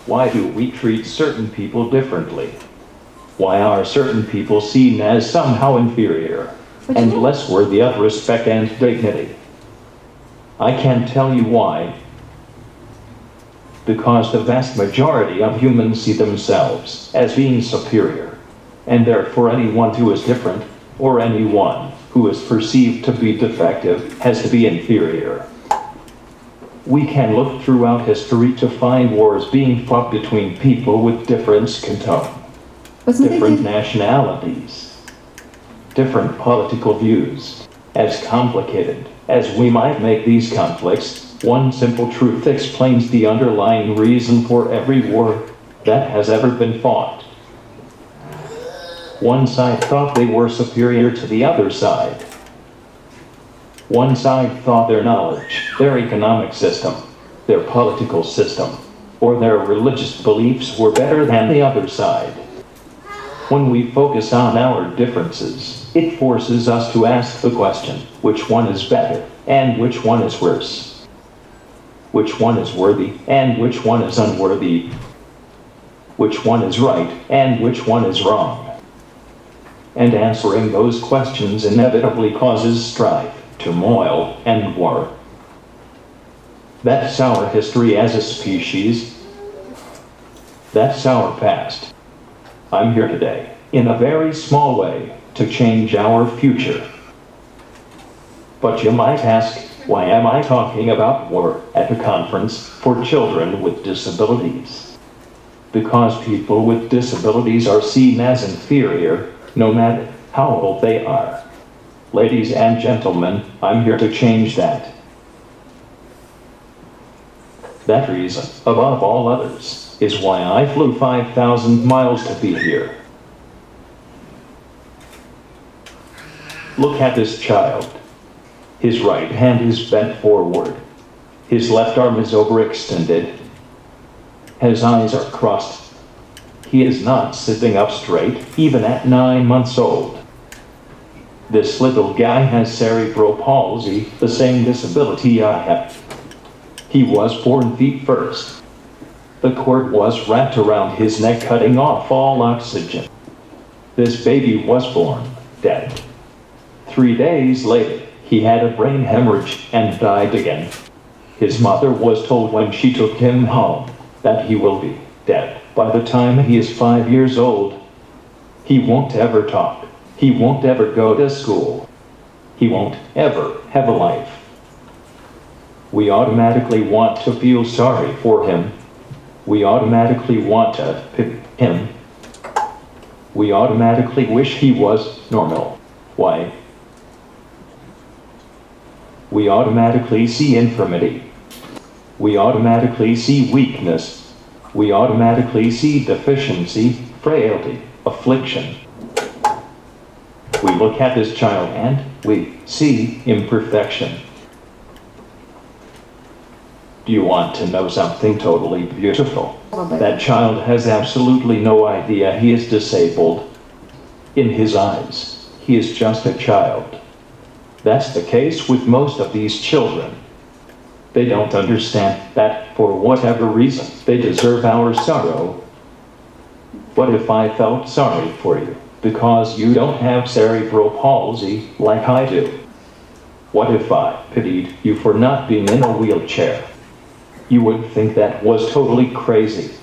Why do we treat certain people differently? Why are certain people seen as somehow inferior and less worthy of respect and dignity? I can't tell you why. Because the vast majority of humans see themselves as being superior, and therefore anyone who is different, or anyone who is perceived to be defective, has to be inferior. We can look throughout history to find wars being fought between people with different skin tone, different nationalities, different political views. As complicated as we might make these conflicts, one simple truth explains the underlying reason for every war that has ever been fought. One side thought they were superior to the other side. One side thought their knowledge, their economic system, their political system, or their religious beliefs were better than the other side. When we focus on our differences, it forces us to ask the question, which one is better, and which one is worse? Which one is worthy, and which one is unworthy? Which one is right, and which one is wrong? And answering those questions inevitably causes strife, turmoil, and war. That's our history as a species. That's our past. I'm here today, in a very small way, to change our future. But you might ask, why am I talking about war at a conference for children with disabilities? Because people with disabilities are seen as inferior, no matter how old they are. Ladies and gentlemen, I'm here to change that. That reason, above all others, is why I flew 5,000 miles to be here. Look at this child. His right hand is bent forward. His left arm is overextended. His eyes are crossed. He is not sitting up straight, even at 9 months old. This little guy has cerebral palsy, the same disability I have. He was born feet first. The cord was wrapped around his neck, cutting off all oxygen. This baby was born dead. 3 days later, he had a brain hemorrhage and died again. His mother was told when she took him home that he will be dead by the time he is 5 years old. He won't ever talk. He won't ever go to school. He won't ever have a life. We automatically want to feel sorry for him. We automatically want to pick him. We automatically wish he was normal. Why? We automatically see infirmity. We automatically see weakness. We automatically see deficiency, frailty, affliction. We look at this child and we see imperfection. Do you want to know something totally beautiful? That child has absolutely no idea he is disabled. In his eyes, he is just a child. That's the case with most of these children. They don't understand that, for whatever reason, they deserve our sorrow. What if I felt sorry for you because you don't have cerebral palsy like I do? What if I pitied you for not being in a wheelchair? You would think that was totally crazy.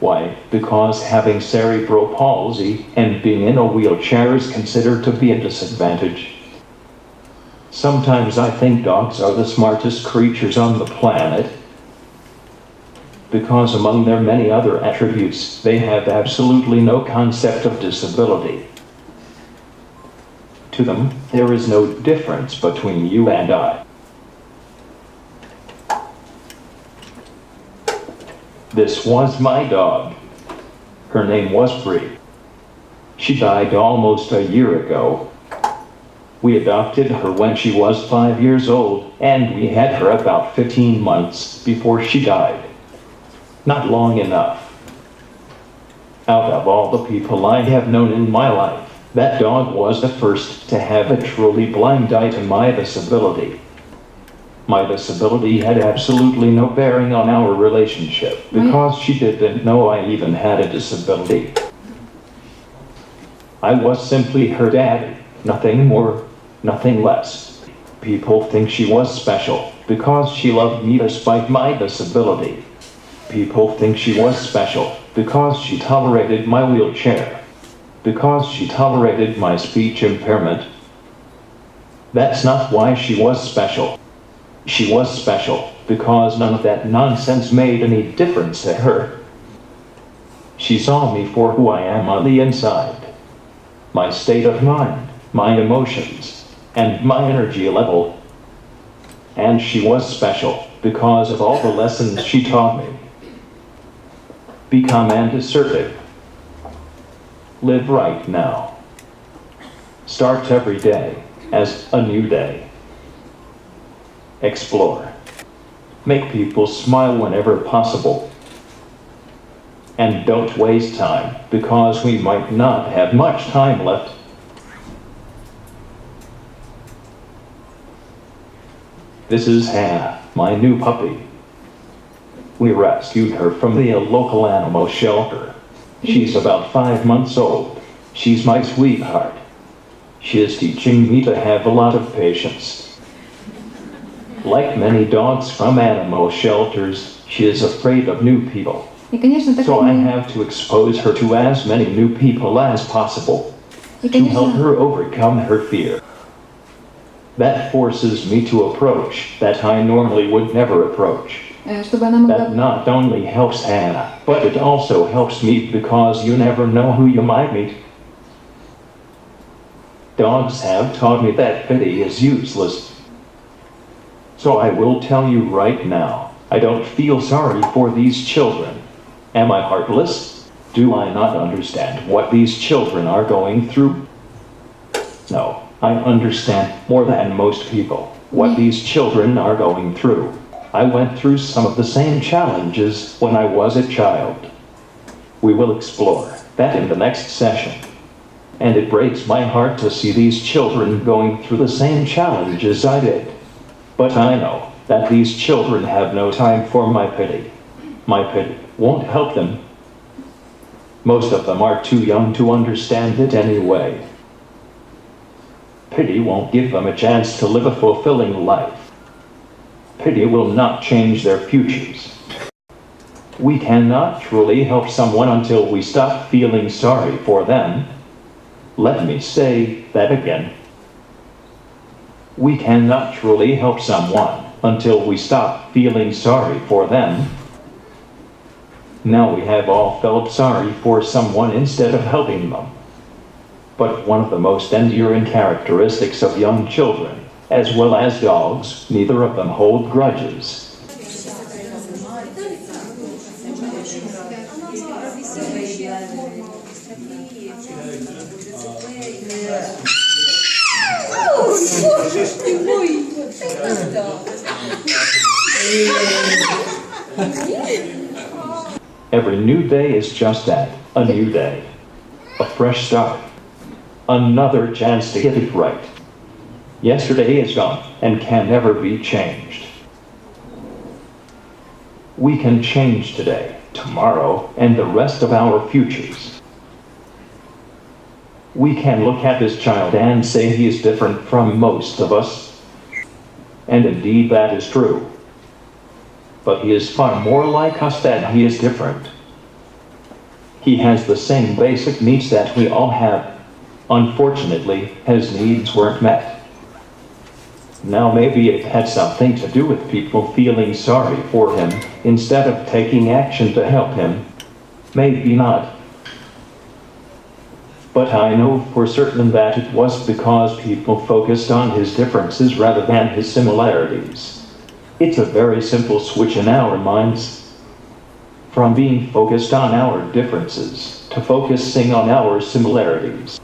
Why? Because having cerebral palsy and being in a wheelchair is considered to be a disadvantage. Sometimes I think dogs are the smartest creatures on the planet, because among their many other attributes, they have absolutely no concept of disability. To them, there is no difference between you and I. This was my dog. Her name was Bree. She died almost a year ago. We adopted her when she was 5 years old, and we had her about 15 months before she died. Not long enough. Out of all the people I have known in my life, that dog was the first to have a truly blind eye to my disability. My disability had absolutely no bearing on our relationship because she didn't know I even had a disability. I was simply her daddy, nothing more, nothing less. People think she was special because she loved me despite my disability. People think she was special because she tolerated my wheelchair, because she tolerated my speech impairment. That's not why she was special. She was special because none of that nonsense made any difference to her. She saw me for who I am on the inside. My state of mind, my emotions, and my energy level. And she was special because of all the lessons she taught me. Be calm and assertive. Live right now. Start every day as a new day. Explore. Make people smile whenever possible. And don't waste time, because we might not have much time left. This is Hannah, my new puppy. We rescued her from the local animal shelter. She's about 5 months old. She's my sweetheart. She is teaching me to have a lot of patience. Like many dogs from animal shelters, she is afraid of new people. So I have to expose her to as many new people as possible to help her overcome her fear. That forces me to approach that I normally would never approach. That not only helps Hannah, but it also helps me because you never know who you might meet. Dogs have taught me that pity is useless. So I will tell you right now, I don't feel sorry for these children. Am I heartless? Do I not understand what these children are going through? No, I understand more than most people what these children are going through. I went through some of the same challenges when I was a child. We will explore that in the next session. And it breaks my heart to see these children going through the same challenges I did. But I know that these children have no time for my pity. My pity won't help them. Most of them are too young to understand it anyway. Pity won't give them a chance to live a fulfilling life. Pity will not change their futures. We cannot truly help someone until we stop feeling sorry for them. Let me say that again. We cannot truly help someone until we stop feeling sorry for them. Now we have all felt sorry for someone instead of helping them. But one of the most enduring characteristics of young children, as well as dogs, neither of them hold grudges. Every new day is just that, a new day. A fresh start. Another chance to get it right. Yesterday is gone and can never be changed. We can change today, tomorrow, and the rest of our futures. We can look at this child and say he is different from most of us. And indeed that is true. But he is far more like us than he is different. He has the same basic needs that we all have. Unfortunately, his needs weren't met. Now maybe it had something to do with people feeling sorry for him instead of taking action to help him. Maybe not. But I know for certain that it was because people focused on his differences rather than his similarities. It's a very simple switch in our minds. From being focused on our differences to focusing on our similarities.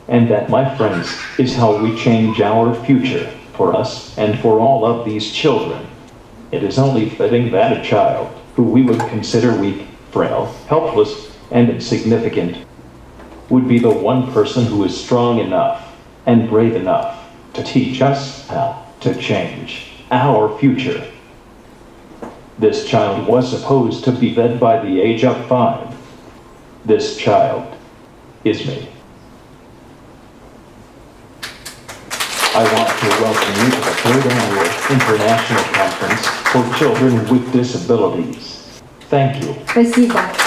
And that, my friends, is how we change our future for us and for all of these children. It is only fitting that a child, who we would consider weak, frail, helpless, and insignificant, would be the one person who is strong enough and brave enough to teach us how to change our future. This child was supposed to be fed by the age of 5. This child is me. I want to welcome you to the 3rd Annual International Conference for Children with Disabilities. Thank you. Спасибо.